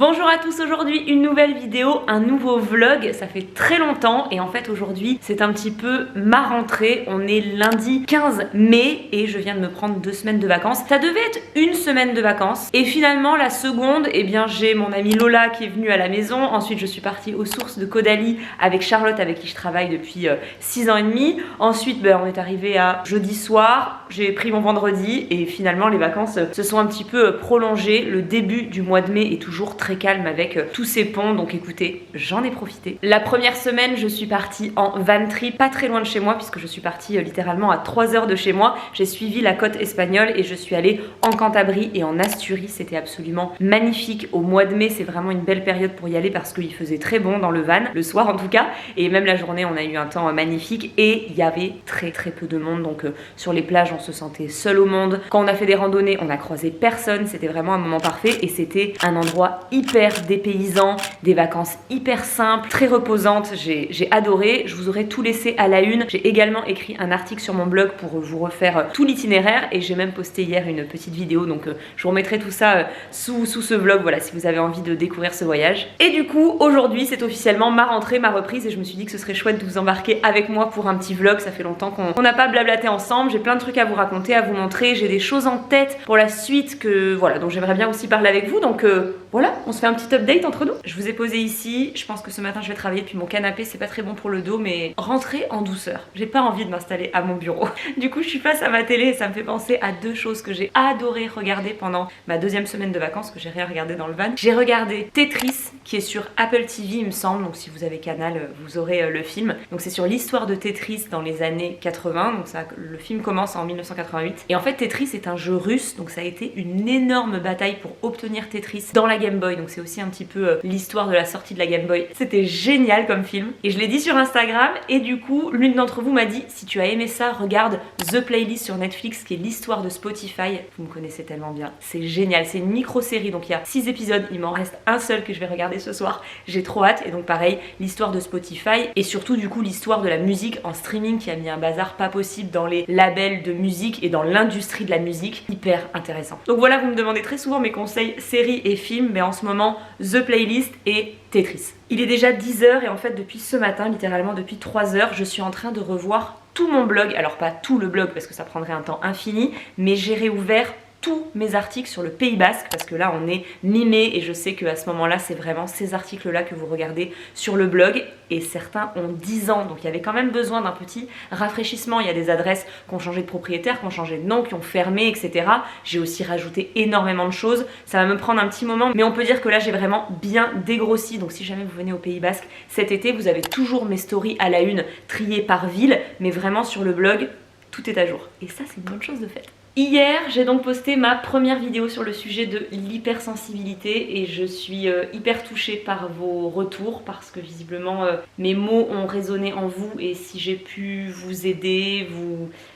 Bonjour à tous, aujourd'hui une nouvelle vidéo, un nouveau vlog, ça fait très longtemps et en fait aujourd'hui c'est un petit peu ma rentrée. On est lundi 15 mai et je viens de me prendre 2 semaines de vacances. Ça devait être une semaine de vacances et finalement la seconde, eh bien j'ai mon amie Lola qui est venue à la maison. Ensuite je suis partie aux sources de Caudalie avec Charlotte avec qui je travaille depuis 6 ans et demi. Ensuite on est arrivé à jeudi soir, j'ai pris mon vendredi et finalement les vacances se sont un petit peu prolongées. Le début du mois de mai est toujours très calme avec tous ces ponts, donc écoutez, j'en ai profité. La première semaine, je suis partie en van trip, pas très loin de chez moi, puisque je suis partie littéralement à 3 heures de chez moi. J'ai suivi la côte espagnole et je suis allée en Cantabrie et en Asturie. C'était absolument magnifique. Au mois de mai, c'est vraiment une belle période pour y aller parce qu'il faisait très bon dans le van, le soir en tout cas, et même la journée, on a eu un temps magnifique et il y avait très peu de monde, donc sur les plages, on se sentait seul au monde. Quand on a fait des randonnées, on a croisé personne, c'était vraiment un moment parfait et c'était un endroit hyper dépaysant, des vacances hyper simples, très reposantes. J'ai adoré. Je vous aurais tout laissé à la une. J'ai également écrit un article sur mon blog pour vous refaire tout l'itinéraire et j'ai même posté hier une petite vidéo, donc je vous remettrai tout ça sous ce vlog, voilà, si vous avez envie de découvrir ce voyage. Et du coup aujourd'hui c'est officiellement ma rentrée, ma reprise, et je me suis dit que ce serait chouette de vous embarquer avec moi pour un petit vlog. Ça fait longtemps qu'on n'a pas blablaté ensemble. J'ai plein de trucs à vous raconter, à vous montrer. J'ai des choses en tête pour la suite que voilà, dont j'aimerais bien aussi parler avec vous, donc voilà, on se fait un petit update entre nous. Je vous ai posé ici, je pense que ce matin je vais travailler depuis mon canapé, c'est pas très bon pour le dos, mais rentrer en douceur. J'ai pas envie de m'installer à mon bureau. Du coup je suis face à ma télé et ça me fait penser à deux choses que j'ai adoré regarder pendant ma 2e semaine de vacances, que j'ai rien regardé dans le van. J'ai regardé Tetris, qui est sur Apple TV il me semble, donc si vous avez Canal vous aurez le film. Donc c'est sur l'histoire de Tetris dans les années 80, donc ça, le film commence en 1988. Et en fait Tetris est un jeu russe, donc ça a été une énorme bataille pour obtenir Tetris dans la Game Boy, donc c'est aussi un petit peu l'histoire de la sortie de la Game Boy. C'était génial comme film et je l'ai dit sur Instagram et du coup l'une d'entre vous m'a dit: si tu as aimé ça, regarde The Playlist sur Netflix, qui est l'histoire de Spotify. Vous me connaissez tellement bien, c'est génial, c'est une micro-série, donc il y a 6 épisodes, il m'en reste un seul que je vais regarder ce soir, j'ai trop hâte. Et donc pareil, l'histoire de Spotify et surtout du coup l'histoire de la musique en streaming qui a mis un bazar pas possible dans les labels de musique et dans l'industrie de la musique, hyper intéressant. Donc voilà, vous me demandez très souvent mes conseils séries et films, mais en ce moment The Playlist et Tetris. Il est déjà 10h et en fait depuis ce matin, littéralement depuis 3 heures, je suis en train de revoir tout mon blog. Alors pas tout le blog parce que ça prendrait un temps infini, mais j'ai réouvert tous mes articles sur le Pays Basque parce que là on est mi-mai et je sais qu'à ce moment là c'est vraiment ces articles là que vous regardez sur le blog et certains ont 10 ans, donc il y avait quand même besoin d'un petit rafraîchissement. Il y a des adresses qui ont changé de propriétaire, qui ont changé de nom, qui ont fermé, etc. J'ai aussi rajouté énormément de choses, ça va me prendre un petit moment, mais on peut dire que là j'ai vraiment bien dégrossi. Donc si jamais vous venez au Pays Basque cet été, vous avez toujours mes stories à la une triées par ville, mais vraiment sur le blog tout est à jour et ça c'est une bonne chose de faite. Hier, j'ai donc posté ma première vidéo sur le sujet de l'hypersensibilité et je suis hyper touchée par vos retours parce que visiblement mes mots ont résonné en vous et si j'ai pu vous aider,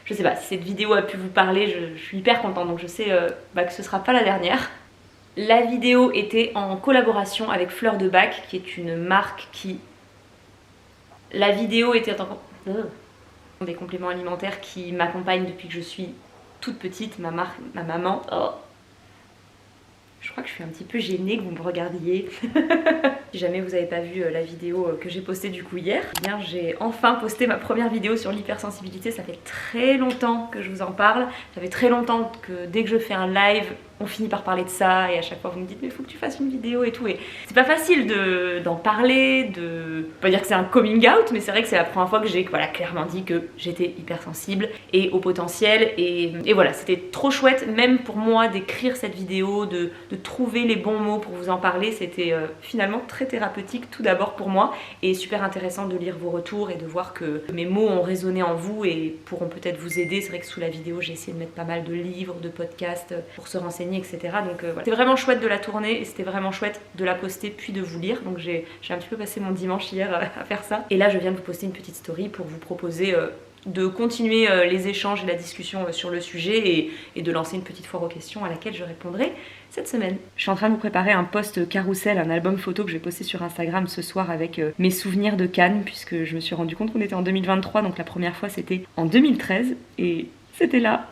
je sais pas, si cette vidéo a pu vous parler, je suis hyper contente, donc je sais que ce sera pas la dernière. La vidéo était en collaboration avec Fleur de Bac, qui est une marque qui... La vidéo était en... des compléments alimentaires qui m'accompagnent depuis que je suis toute petite, ma maman. Oh. Je crois que je suis un petit peu gênée que vous me regardiez. Si jamais vous n'avez pas vu la vidéo que j'ai postée du coup hier, eh bien j'ai enfin posté ma première vidéo sur l'hypersensibilité. Ça fait très longtemps que je vous en parle. Ça fait très longtemps que dès que je fais un live, on finit par parler de ça et à chaque fois vous me dites mais il faut que tu fasses une vidéo et tout, et c'est pas facile d'en parler, pas dire que c'est un coming out, mais c'est vrai que c'est la première fois que j'ai clairement dit que j'étais hypersensible et au potentiel et voilà, c'était trop chouette même pour moi d'écrire cette vidéo, de trouver les bons mots pour vous en parler. C'était finalement très thérapeutique tout d'abord pour moi et super intéressant de lire vos retours et de voir que mes mots ont résonné en vous et pourront peut-être vous aider. C'est vrai que sous la vidéo j'ai essayé de mettre pas mal de livres, de podcasts pour se renseigner, etc. Donc voilà. C'était vraiment chouette de la tourner et c'était vraiment chouette de la poster puis de vous lire. Donc j'ai un petit peu passé mon dimanche hier à faire ça. Et là je viens de vous poster une petite story pour vous proposer de continuer les échanges et la discussion sur le sujet et de lancer une petite foire aux questions à laquelle je répondrai cette semaine. Je suis en train de vous préparer un post carrousel, un album photo que je vais poster sur Instagram ce soir avec mes souvenirs de Cannes, puisque je me suis rendu compte qu'on était en 2023, donc la première fois c'était en 2013 et C'était là.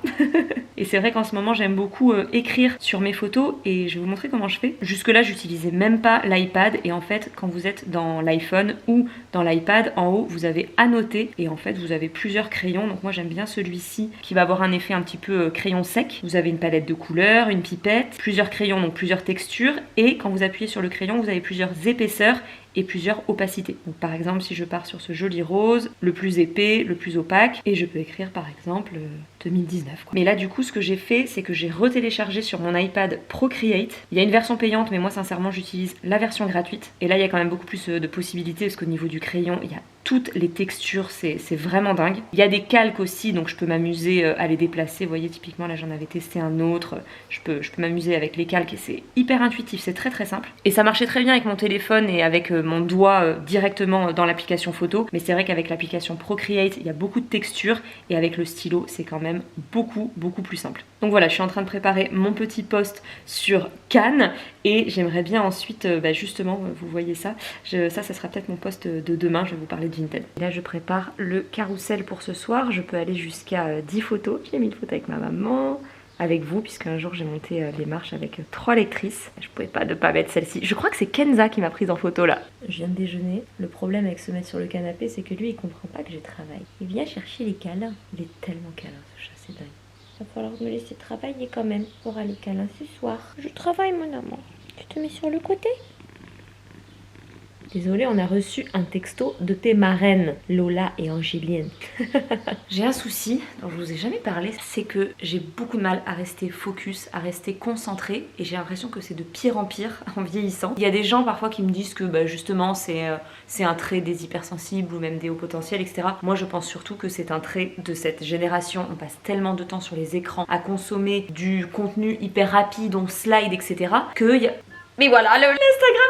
Et c'est vrai qu'en ce moment j'aime beaucoup écrire sur mes photos et je vais vous montrer comment je fais. Jusque là j'utilisais même pas l'iPad et en fait quand vous êtes dans l'iPhone ou dans l'iPad, en haut vous avez annoté et en fait vous avez plusieurs crayons. Donc moi j'aime bien celui-ci qui va avoir un effet un petit peu crayon sec. Vous avez une palette de couleurs, une pipette, plusieurs crayons, donc plusieurs textures et quand vous appuyez sur le crayon vous avez plusieurs épaisseurs et plusieurs opacités. Donc par exemple si je pars sur ce joli rose, le plus épais, le plus opaque, et je peux écrire par exemple 2019 quoi. Mais là du coup ce que j'ai fait c'est que j'ai retéléchargé sur mon iPad Procreate. Il y a une version payante mais moi sincèrement j'utilise la version gratuite et là il y a quand même beaucoup plus de possibilités parce qu'au niveau du crayon il y a toutes les textures, c'est vraiment dingue. Il y a des calques aussi donc je peux m'amuser à les déplacer. Vous voyez typiquement là j'en avais testé un autre, je peux m'amuser avec les calques et c'est hyper intuitif, c'est très très simple. Et ça marchait très bien avec mon téléphone et avec mon doigt directement dans l'application photo, mais c'est vrai qu'avec l'application Procreate il y a beaucoup de textures et avec le stylo c'est quand même beaucoup plus simple. Donc voilà, je suis en train de préparer mon petit post sur Cannes et j'aimerais bien ensuite justement vous voyez ça, ça sera peut-être mon post de demain, je vais vous parler de Vinted. Et là je prépare le carrousel pour ce soir, je peux aller jusqu'à 10 photos, j'ai mis une photo avec ma maman, avec vous, puisque un jour j'ai monté les marches avec 3 lectrices. Je pouvais pas ne pas mettre celle-ci. Je crois que c'est Kenza qui m'a prise en photo là. Je viens de déjeuner. Le problème avec se mettre sur le canapé, c'est que lui il comprend pas que j'ai travaillé. Il vient chercher les câlins. Il est tellement câlin ce chat, c'est dingue. Il va falloir me laisser travailler quand même pour aller câlin ce soir. Je travaille mon amour. Tu te mets sur le côté? Désolée, on a reçu un texto de tes marraines, Lola et Angéline. J'ai un souci dont je vous ai jamais parlé, c'est que j'ai beaucoup de mal à rester focus, à rester concentrée et j'ai l'impression que c'est de pire en pire en vieillissant. Il y a des gens parfois qui me disent que justement c'est un trait des hypersensibles ou même des hauts potentiels, etc. Moi je pense surtout que c'est un trait de cette génération. On passe tellement de temps sur les écrans à consommer du contenu hyper rapide, on slide, etc. qu'il y a... Mais voilà, l'Instagram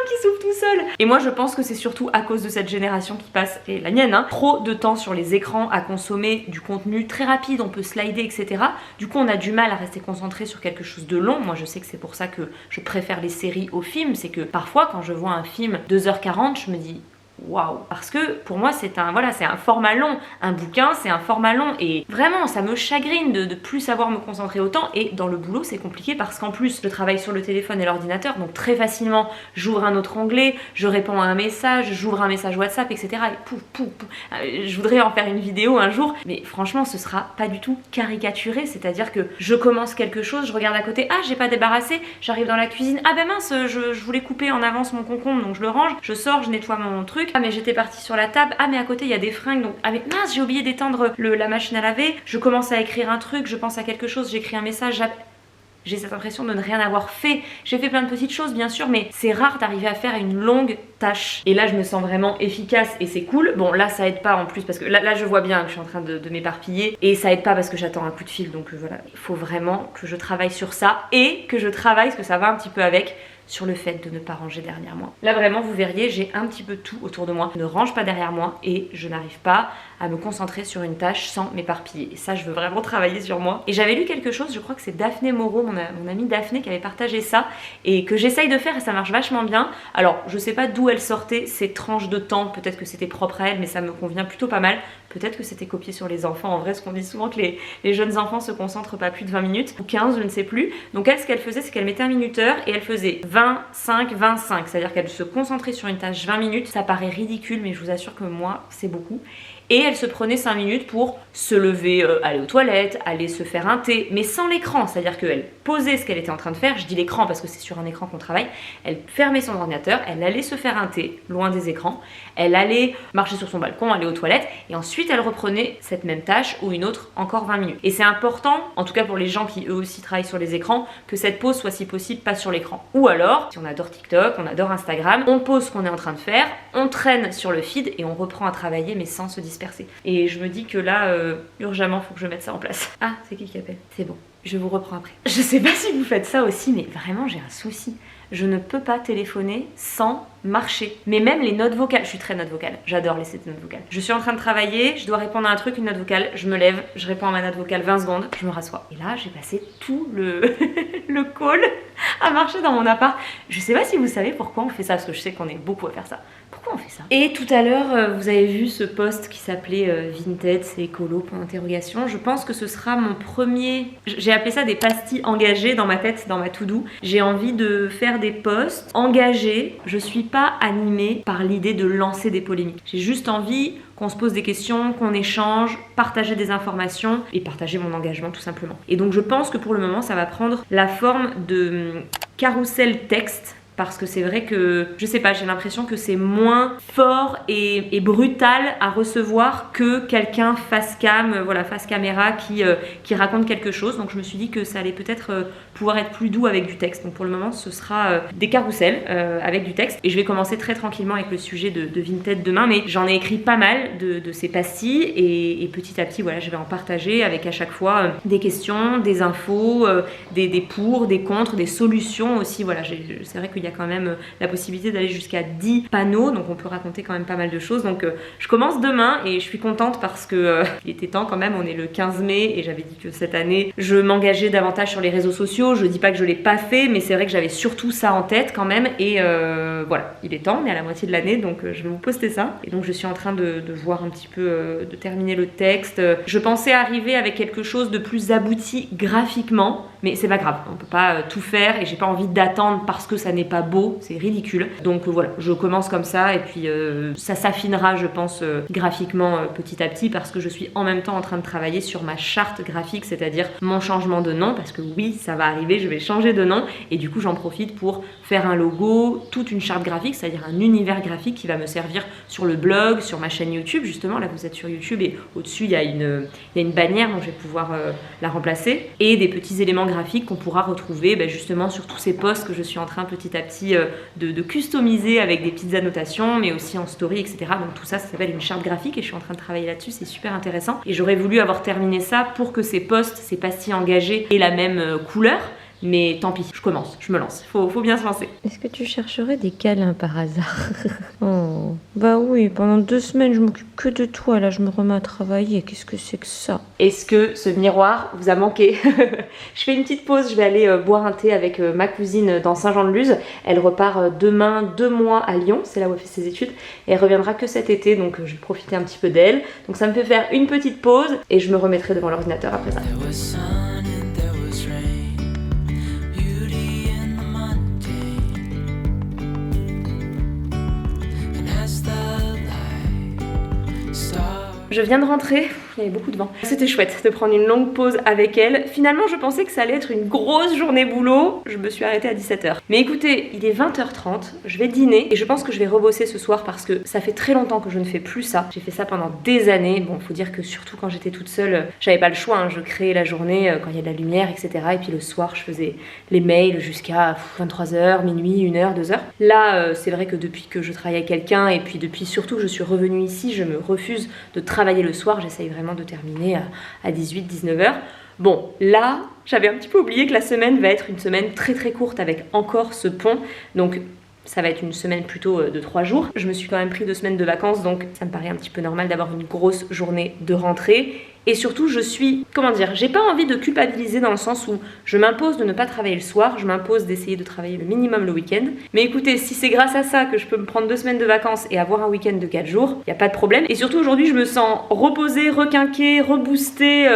qui s'ouvre tout seul. Et moi je pense que c'est surtout à cause de cette génération qui passe, et la mienne, trop de temps sur les écrans à consommer du contenu très rapide, on peut slider, etc. Du coup on a du mal à rester concentré sur quelque chose de long. Moi je sais que c'est pour ça que je préfère les séries aux films, c'est que parfois quand je vois un film 2h40, je me dis... waouh, parce que pour moi c'est un format long, un bouquin c'est un format long et vraiment ça me chagrine de plus savoir me concentrer autant et dans le boulot c'est compliqué parce qu'en plus je travaille sur le téléphone et l'ordinateur donc très facilement j'ouvre un autre onglet, je réponds à un message, j'ouvre un message WhatsApp etc. et pouf. Je voudrais en faire une vidéo un jour mais franchement ce sera pas du tout caricaturé, c'est-à-dire que je commence quelque chose, je regarde à côté, ah j'ai pas débarrassé, j'arrive dans la cuisine, ah ben mince je voulais couper en avance mon concombre donc je le range, je sors, je nettoie mon truc. Ah mais j'étais partie sur la table, ah mais à côté il y a des fringues donc ah mais mince j'ai oublié d'éteindre la machine à laver, je commence à écrire un truc, je pense à quelque chose, j'écris un message, j'ai cette impression de ne rien avoir fait. J'ai fait plein de petites choses bien sûr mais c'est rare d'arriver à faire une longue tâche. Et là je me sens vraiment efficace et c'est cool. Bon là ça aide pas en plus parce que là je vois bien que je suis en train de m'éparpiller et ça aide pas parce que j'attends un coup de fil donc voilà. Il faut vraiment que je travaille sur ça et que je travaille, parce que ça va un petit peu avec, sur le fait de ne pas ranger derrière moi. Là vraiment vous verriez j'ai un petit peu tout autour de moi, je ne range pas derrière moi et je n'arrive pas à me concentrer sur une tâche sans m'éparpiller et ça je veux vraiment travailler sur moi. Et j'avais lu quelque chose, je crois que c'est Daphné Moreau, mon amie Daphné qui avait partagé ça et que j'essaye de faire et ça marche vachement bien. Alors je sais pas d'où elle sortait ces tranches de temps, peut-être que c'était propre à elle mais ça me convient plutôt pas mal. Peut-être que c'était copié sur les enfants, en vrai, ce qu'on dit souvent que les jeunes enfants se concentrent pas plus de 20 minutes, ou 15, je ne sais plus. Donc elle, ce qu'elle faisait, c'est qu'elle mettait un minuteur et elle faisait 25, 25. C'est-à-dire qu'elle se concentrait sur une tâche 20 minutes. Ça paraît ridicule, mais je vous assure que moi, c'est beaucoup. Et elle se prenait 5 minutes pour se lever, aller aux toilettes, aller se faire un thé, mais sans l'écran. C'est-à-dire qu'elle posait ce qu'elle était en train de faire, je dis l'écran parce que c'est sur un écran qu'on travaille, elle fermait son ordinateur, elle allait se faire un thé, loin des écrans, elle allait marcher sur son balcon, aller aux toilettes, et ensuite elle reprenait cette même tâche ou une autre encore 20 minutes. Et c'est important, en tout cas pour les gens qui eux aussi travaillent sur les écrans, que cette pause soit si possible pas sur l'écran. Ou alors, si on adore TikTok, on adore Instagram, on pose ce qu'on est en train de faire, on traîne sur le feed et on reprend à travailler mais sans se disperser. Et je me dis que là, urgemment, faut que je mette ça en place. Ah, c'est qui appelle? C'est bon, je vous reprends après. Je sais pas si vous faites ça aussi, mais vraiment j'ai un souci. je ne peux pas téléphoner sans marcher. Mais même les notes vocales, je suis très note vocale, j'adore laisser des notes vocales. Je suis en train de travailler, je dois répondre à un truc, une note vocale, je me lève, je réponds à ma note vocale 20 secondes, je me rassois. Et là, j'ai passé tout le call à marcher dans mon appart. Je sais pas si vous savez pourquoi on fait ça, parce que je sais qu'on est beaucoup à faire ça. Pourquoi on fait ça? Et tout à l'heure, vous avez vu ce post qui s'appelait Vinted, c'est écolo, point d'interrogation. Je pense que ce sera mon premier... J'ai appelé ça des pastilles engagées dans ma tête, dans ma to-do. J'ai envie de faire des posts engagés. Je suis pas animée par l'idée de lancer des polémiques. J'ai juste envie qu'on se pose des questions, qu'on échange, partager des informations et partager mon engagement tout simplement. Et donc je pense que pour le moment, ça va prendre la forme de carrousel texte. Parce que c'est vrai que, je sais pas, j'ai l'impression que c'est moins fort et brutal à recevoir que quelqu'un face cam, voilà, face caméra qui raconte quelque chose. Donc je me suis dit que ça allait peut-être pouvoir être plus doux avec du texte. Donc pour le moment, ce sera des carousels avec du texte. Et je vais commencer très tranquillement avec le sujet de Vinted demain. Mais j'en ai écrit pas mal de ces pastilles et petit à petit, voilà, je vais en partager avec à chaque fois des questions, des infos, des pour, des contre, des solutions aussi. Voilà, c'est vrai qu'il y a quand même la possibilité d'aller jusqu'à 10 panneaux, donc on peut raconter quand même pas mal de choses. Donc je commence demain et je suis contente parce que il était temps quand même, on est le 15 mai et j'avais dit que cette année je m'engageais davantage sur les réseaux sociaux. Je dis pas que je l'ai pas fait, mais c'est vrai que j'avais surtout ça en tête quand même et voilà, il est temps, on est à la moitié de l'année, donc je vais vous poster ça. Et donc je suis en train de voir un petit peu, de terminer le texte. Je pensais arriver avec quelque chose de plus abouti graphiquement, mais c'est pas grave, on peut pas tout faire et j'ai pas envie d'attendre parce que ça n'est pas beau, c'est ridicule. Donc voilà, je commence comme ça et puis ça s'affinera je pense graphiquement petit à petit parce que je suis en même temps en train de travailler sur ma charte graphique, c'est-à-dire mon changement de nom parce que oui, ça va arriver, je vais changer de nom et du coup j'en profite pour faire un logo, toute une charte graphique, c'est-à-dire un univers graphique qui va me servir sur le blog, sur ma chaîne YouTube justement. Là vous êtes sur YouTube et au-dessus il y a une bannière donc je vais pouvoir la remplacer et des petits éléments graphiques qu'on pourra retrouver justement sur tous ces posts que je suis en train petit à petit de customiser avec des petites annotations mais aussi en story etc. Donc tout ça, ça s'appelle une charte graphique et je suis en train de travailler là-dessus, c'est super intéressant et j'aurais voulu avoir terminé ça pour que ces posts, ces pastilles engagées aient la même couleur. Mais tant pis, je commence, je me lance. Faut bien se lancer. Est-ce que tu chercherais des câlins par hasard? Oh, bah oui, pendant 2 semaines, je m'occupe que de toi. Là, je me remets à travailler. Qu'est-ce que c'est que ça? Est-ce que ce miroir vous a manqué? Je fais une petite pause, je vais aller boire un thé avec ma cousine dans Saint-Jean-de-Luz. Elle repart demain 2 mois à Lyon, c'est là où elle fait ses études. Et elle reviendra que cet été, donc je vais profiter un petit peu d'elle. Donc ça me fait faire une petite pause et je me remettrai devant l'ordinateur après ça. Je viens de rentrer, il y avait beaucoup de vent. C'était chouette de prendre une longue pause avec elle. Finalement, je pensais que ça allait être une grosse journée boulot. Je me suis arrêtée à 17h. Mais écoutez, il est 20h30, je vais dîner et je pense que je vais rebosser ce soir parce que ça fait très longtemps que je ne fais plus ça. J'ai fait ça pendant des années. Bon, faut dire que surtout quand j'étais toute seule, j'avais pas le choix. Hein. Je créais la journée quand il y a de la lumière, etc. Et puis le soir, je faisais les mails jusqu'à 23h, minuit, 1h, 2h. Là, c'est vrai que depuis que je travaille avec quelqu'un et puis depuis surtout que je suis revenue ici, je me refuse de travailler le soir, j'essaye vraiment de terminer à 18-19h. Bon, là, j'avais un petit peu oublié que la semaine va être une semaine très très courte avec encore ce pont, donc ça va être une semaine plutôt de 3 jours. Je me suis quand même pris 2 semaines de vacances, donc ça me paraît un petit peu normal d'avoir une grosse journée de rentrée. Et surtout, je suis, comment dire, j'ai pas envie de culpabiliser dans le sens où je m'impose de ne pas travailler le soir, je m'impose d'essayer de travailler le minimum le week-end. Mais écoutez, si c'est grâce à ça que je peux me prendre 2 semaines de vacances et avoir un week-end de 4 jours, y a pas de problème. Et surtout aujourd'hui, je me sens reposée, requinquée, reboostée,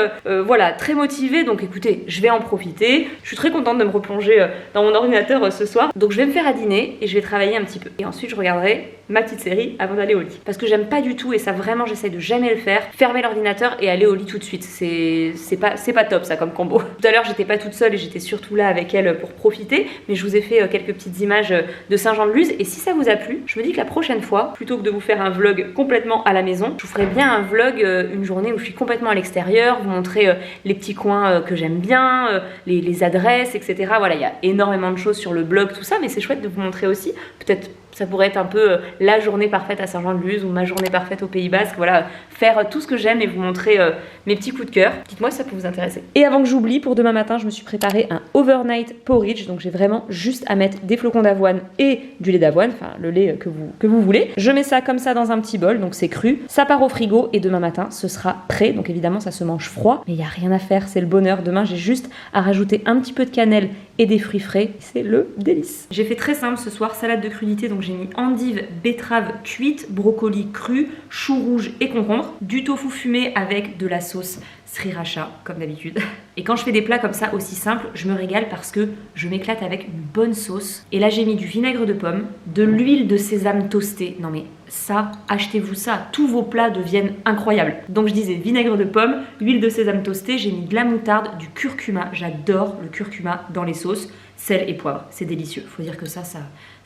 voilà, très motivée. Donc écoutez, je vais en profiter. Je suis très contente de me replonger dans mon ordinateur ce soir. Donc je vais me faire à dîner et je vais travailler un petit peu. Et ensuite, je regarderai ma petite série avant d'aller au lit. Parce que j'aime pas du tout, et ça vraiment j'essaye de jamais le faire, fermer l'ordinateur et aller au lit tout de suite. C'est pas top ça comme combo. Tout à l'heure j'étais pas toute seule et j'étais surtout là avec elle pour profiter, mais je vous ai fait quelques petites images de Saint-Jean-de-Luz et si ça vous a plu, je me dis que la prochaine fois, plutôt que de vous faire un vlog complètement à la maison, je vous ferai bien un vlog une journée où je suis complètement à l'extérieur, vous montrer les petits coins que j'aime bien, les adresses, etc. Voilà, il y a énormément de choses sur le blog, tout ça, mais c'est chouette de vous montrer aussi peut-être Ça pourrait être un peu la journée parfaite à Saint-Jean-de-Luz ou ma journée parfaite au Pays Basque. Voilà, faire tout ce que j'aime et vous montrer mes petits coups de cœur. Dites-moi si ça peut vous intéresser. Et avant que j'oublie, pour demain matin, je me suis préparé un overnight porridge. Donc j'ai vraiment juste à mettre des flocons d'avoine et du lait d'avoine, enfin le lait que vous voulez. Je mets ça comme ça dans un petit bol, donc c'est cru. Ça part au frigo et demain matin, ce sera prêt. Donc évidemment, ça se mange froid, mais il n'y a rien à faire, c'est le bonheur. Demain, j'ai juste à rajouter un petit peu de cannelle et des fruits frais. C'est le délice. J'ai fait très simple ce soir, salade de crudité, donc j'ai mis endive, betterave cuite, brocoli cru, chou rouge et concombre, du tofu fumé avec de la sauce sriracha comme d'habitude. Et quand je fais des plats comme ça aussi simples, je me régale parce que je m'éclate avec une bonne sauce. Et là j'ai mis du vinaigre de pomme, de l'huile de sésame toastée. Non mais ça, achetez-vous ça, tous vos plats deviennent incroyables. Donc je disais vinaigre de pomme, huile de sésame toastée, j'ai mis de la moutarde, du curcuma, j'adore le curcuma dans les sauces, sel et poivre, c'est délicieux. Faut dire que ça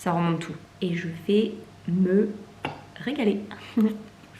remonte tout. Et je vais me régaler.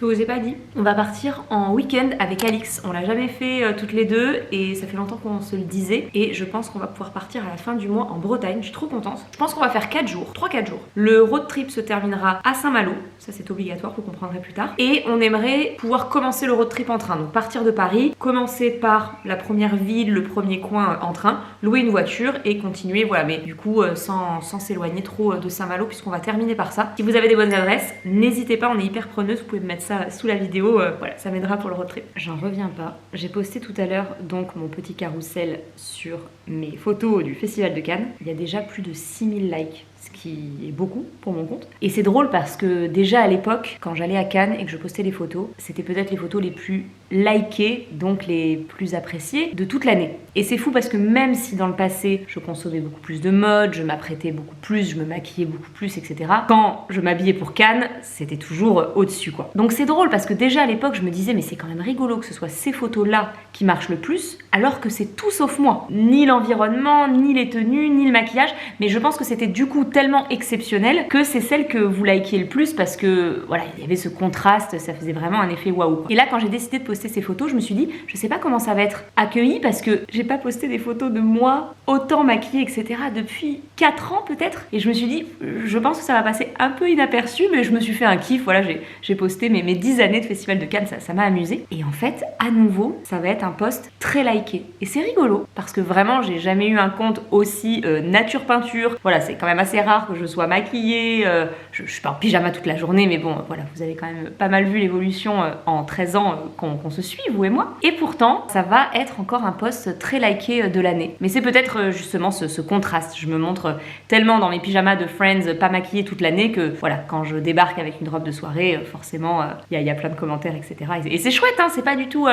Je vous ai pas dit, on va partir en week-end avec Alix. On l'a jamais fait toutes les deux et ça fait longtemps qu'on se le disait. Et je pense qu'on va pouvoir partir à la fin du mois en Bretagne. Je suis trop contente. Je pense qu'on va faire 4 jours, 3-4 jours. Le road trip se terminera à Saint-Malo. Ça c'est obligatoire, vous comprendrez plus tard. Et on aimerait pouvoir commencer le road trip en train. Donc partir de Paris, commencer par la première ville, le premier coin en train, louer une voiture et continuer, voilà. Mais du coup sans s'éloigner trop de Saint-Malo puisqu'on va terminer par ça. Si vous avez des bonnes adresses, n'hésitez pas, on est hyper preneuse. Vous pouvez me mettre ça sous la vidéo, voilà, ça m'aidera pour le road trip. J'en reviens pas. J'ai posté tout à l'heure donc mon petit carrousel sur mes photos du Festival de Cannes. Il y a déjà plus de 6000 likes. Ce qui est beaucoup pour mon compte. Et c'est drôle parce que déjà à l'époque, quand j'allais à Cannes et que je postais les photos, c'était peut-être les photos les plus likées, donc les plus appréciées de toute l'année. Et c'est fou parce que même si dans le passé, je consommais beaucoup plus de mode, je m'apprêtais beaucoup plus, je me maquillais beaucoup plus, etc. Quand je m'habillais pour Cannes, c'était toujours au-dessus, quoi. Donc c'est drôle parce que déjà à l'époque, je me disais, mais c'est quand même rigolo que ce soit ces photos-là qui marchent le plus, alors que c'est tout sauf moi. Ni l'environnement, ni les tenues, ni le maquillage, mais je pense que c'était du coup tellement exceptionnel que c'est celle que vous likiez le plus parce que voilà, il y avait ce contraste, ça faisait vraiment un effet waouh. Et là quand j'ai décidé de poster ces photos, je me suis dit je sais pas comment ça va être accueilli parce que j'ai pas posté des photos de moi autant maquillée etc depuis 4 ans peut-être, et je me suis dit je pense que ça va passer un peu inaperçu, mais je me suis fait un kiff, voilà, j'ai posté mes 10 années de Festival de Cannes, ça m'a amusé. Et en fait à nouveau ça va être un post très liké et c'est rigolo parce que vraiment j'ai jamais eu un compte aussi nature peinture, voilà, c'est quand même assez rare que je sois maquillée, je suis pas en pyjama toute la journée, mais bon voilà, vous avez quand même pas mal vu l'évolution en 13 ans qu'on se suit, vous et moi. Et pourtant ça va être encore un post très liké de l'année, mais c'est peut-être justement ce contraste. Je me montre tellement dans mes pyjamas de Friends pas maquillée toute l'année que voilà, quand je débarque avec une robe de soirée, forcément il y a plein de commentaires etc. Et c'est chouette, hein, c'est pas du tout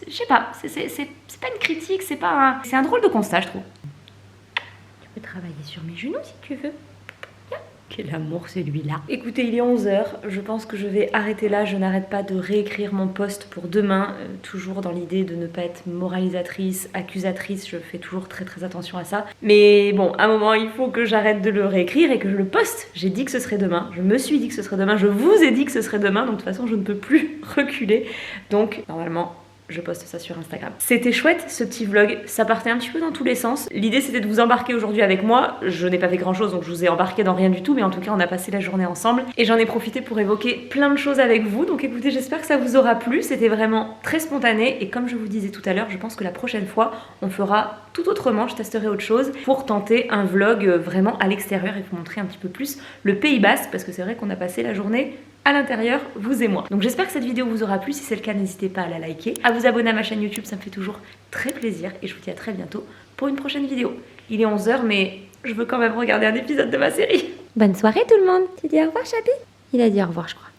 je sais pas, c'est pas une critique, c'est un drôle de constat, je trouve. Tu peux travailler sur mes genoux si tu veux. Quel amour celui-là. Écoutez, il est 11h, je pense que je vais arrêter là. Je n'arrête pas de réécrire mon post pour demain, toujours dans l'idée de ne pas être moralisatrice, accusatrice, je fais toujours très attention à ça. Mais bon, à un moment il faut que j'arrête de le réécrire et que je le poste. J'ai dit que ce serait demain, je me suis dit que ce serait demain, je vous ai dit que ce serait demain, donc de toute façon je ne peux plus reculer. Donc normalement je poste ça sur Instagram. C'était chouette ce petit vlog, ça partait un petit peu dans tous les sens. L'idée c'était de vous embarquer aujourd'hui avec moi. Je n'ai pas fait grand chose donc je vous ai embarqué dans rien du tout, mais en tout cas on a passé la journée ensemble et j'en ai profité pour évoquer plein de choses avec vous. Donc écoutez, j'espère que ça vous aura plu, c'était vraiment très spontané et comme je vous disais tout à l'heure, je pense que la prochaine fois on fera tout autrement, je testerai autre chose pour tenter un vlog vraiment à l'extérieur et vous montrer un petit peu plus le Pays Basque parce que c'est vrai qu'on a passé la journée à l'intérieur, vous et moi. Donc j'espère que cette vidéo vous aura plu, si c'est le cas n'hésitez pas à la liker, à vous abonner à ma chaîne YouTube, ça me fait toujours très plaisir et je vous dis à très bientôt pour une prochaine vidéo. Il est 11h mais je veux quand même regarder un épisode de ma série. Bonne soirée tout le monde. Tu dis au revoir Chapi? Il a dit au revoir je crois.